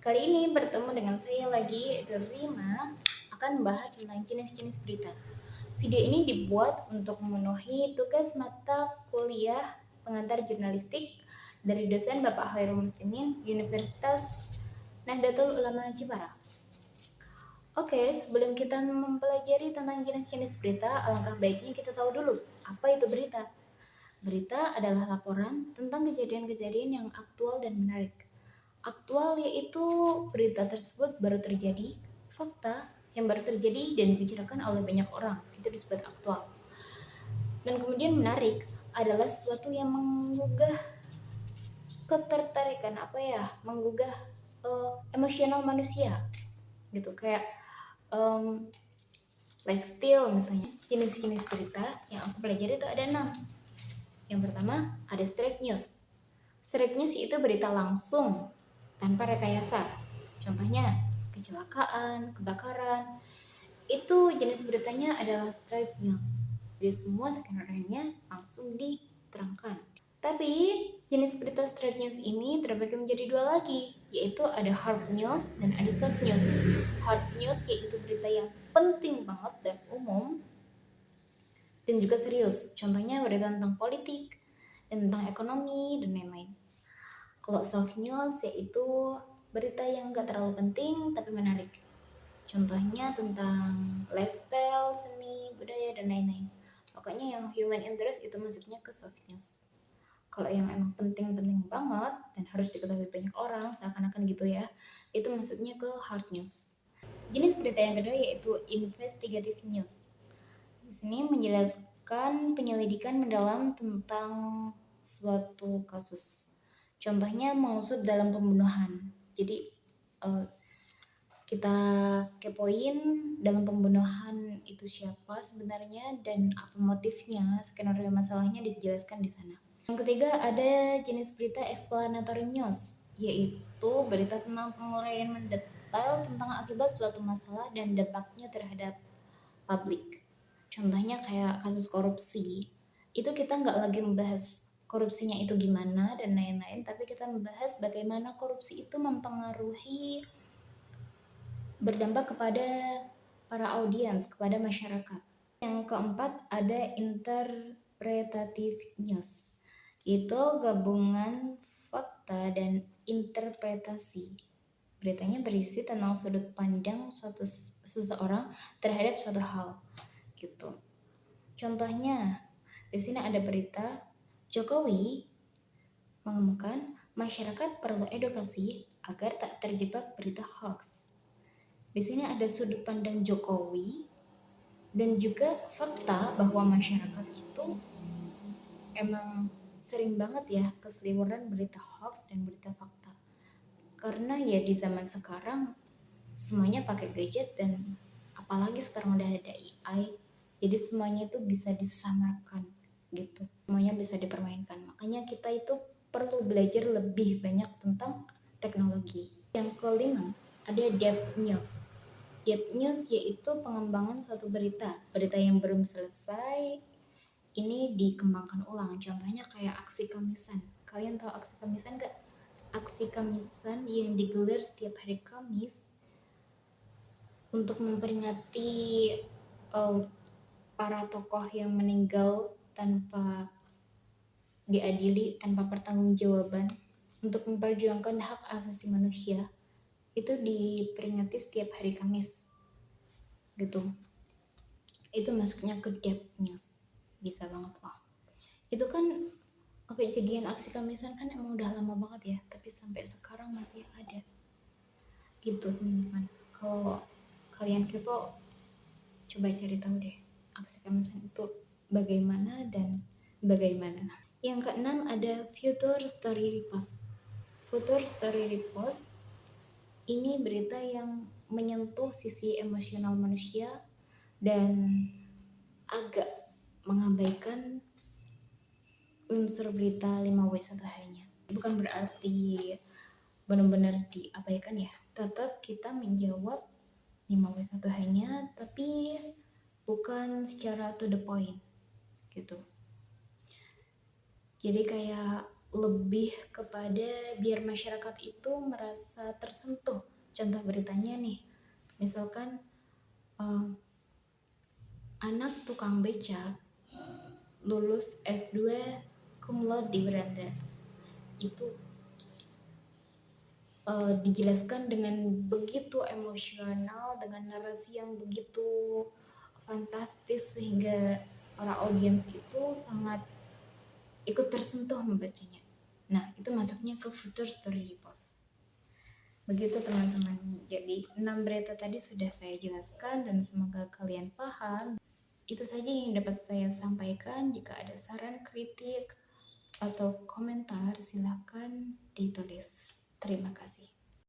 Kali ini bertemu dengan saya lagi, yaitu Rima, akan membahas tentang jenis-jenis berita. Video ini dibuat untuk memenuhi tugas mata kuliah pengantar jurnalistik dari dosen Bapak Khairul Muslimin, Universitas Nahdlatul Ulama Jepara. Oke, sebelum kita mempelajari tentang jenis-jenis berita, alangkah baiknya kita tahu dulu apa itu berita. Berita adalah laporan tentang kejadian-kejadian yang aktual dan menarik. Aktual yaitu berita tersebut baru terjadi, fakta yang baru terjadi dan dibicarakan oleh banyak orang, itu disebut aktual. Dan kemudian menarik adalah sesuatu yang menggugah ketertarikan, menggugah emosional manusia gitu, kayak lifestyle misalnya. Jenis-jenis berita yang aku pelajari itu ada 6. Yang pertama ada straight news. Straight news itu berita langsung tanpa rekayasa. Contohnya kecelakaan, kebakaran. Itu jenis beritanya adalah straight news. Jadi semua skenario-nya langsung diterangkan. Tapi jenis berita straight news ini terbagi menjadi 2 lagi, yaitu ada hard news dan ada soft news. Hard news yaitu berita yang penting banget dan umum dan juga serius. Contohnya berita tentang politik, dan tentang ekonomi, dan lain-lain. Kalau soft news yaitu berita yang gak terlalu penting tapi menarik. Contohnya tentang lifestyle, seni, budaya, dan lain-lain. Pokoknya yang human interest itu masuknya ke soft news. Kalau yang emang penting-penting banget dan harus diketahui banyak orang, seakan-akan gitu ya, itu masuknya ke hard news. Jenis berita yang kedua yaitu investigative news. Di sini menjelaskan penyelidikan mendalam tentang suatu kasus. Contohnya mengusut dalam pembunuhan. Jadi kita kepoin dalam pembunuhan itu siapa sebenarnya dan apa motifnya, skenario masalahnya dijelaskan di sana. Yang ketiga ada jenis berita explanatory news, yaitu berita tentang penguraian mendetail tentang akibat suatu masalah dan dampaknya terhadap publik. Contohnya kayak kasus korupsi, itu kita nggak lagi membahas korupsinya itu gimana dan lain-lain, tapi kita membahas bagaimana korupsi itu mempengaruhi, berdampak kepada para audiens, kepada masyarakat. Yang keempat ada interpretative news. Itu gabungan fakta dan interpretasi. Beritanya berisi tentang sudut pandang seseorang terhadap suatu hal gitu. Contohnya, di sini ada berita Jokowi mengemukakan masyarakat perlu edukasi agar tak terjebak berita hoax. Di sini ada sudut pandang Jokowi dan juga fakta bahwa masyarakat itu emang sering banget ya keseliweran berita hoax dan berita fakta. Karena ya di zaman sekarang semuanya pakai gadget dan apalagi sekarang udah ada AI, jadi semuanya itu bisa disamarkan gitu, semuanya bisa dipermainkan. Makanya kita itu perlu belajar lebih banyak tentang teknologi. Yang kelima ada depth news. Depth news yaitu pengembangan suatu berita yang belum selesai ini dikembangkan ulang. Contohnya kayak aksi Kamisan. Kalian tahu aksi Kamisan gak? Aksi Kamisan yang digelar setiap hari Kamis untuk memperingati para tokoh yang meninggal tanpa diadili, tanpa pertanggungjawaban, untuk memperjuangkan hak asasi manusia. Itu diperingati setiap hari Kamis gitu. Itu masuknya ke depth news. Bisa banget loh. Itu kan kejadian aksi Kamisan kan emang udah lama banget ya, tapi sampai sekarang masih ada gitu teman-teman. Kalau kalian kepo, coba cari tahu deh aksi Kamisan itu bagaimana dan bagaimana. Yang keenam ada Future Story Repost. Future Story Repost ini berita yang menyentuh sisi emosional manusia dan agak mengabaikan unsur berita 5W1H-nya. Bukan berarti benar-benar diabaikan ya. Tetap kita menjawab 5W1H-nya, tapi bukan secara to the point gitu. Jadi kayak lebih kepada biar masyarakat itu merasa tersentuh. Contoh beritanya nih, misalkan eh, anak tukang becak lulus S2 cum laude berada, itu dijelaskan dengan begitu emosional, dengan narasi yang begitu fantastis sehingga para audiens itu sangat ikut tersentuh membacanya. Nah, itu masuknya ke future story repost. Begitu teman-teman. Jadi 6 berita tadi sudah saya jelaskan dan semoga kalian paham. Itu saja yang dapat saya sampaikan. Jika ada saran, kritik, atau komentar, silakan ditulis. Terima kasih.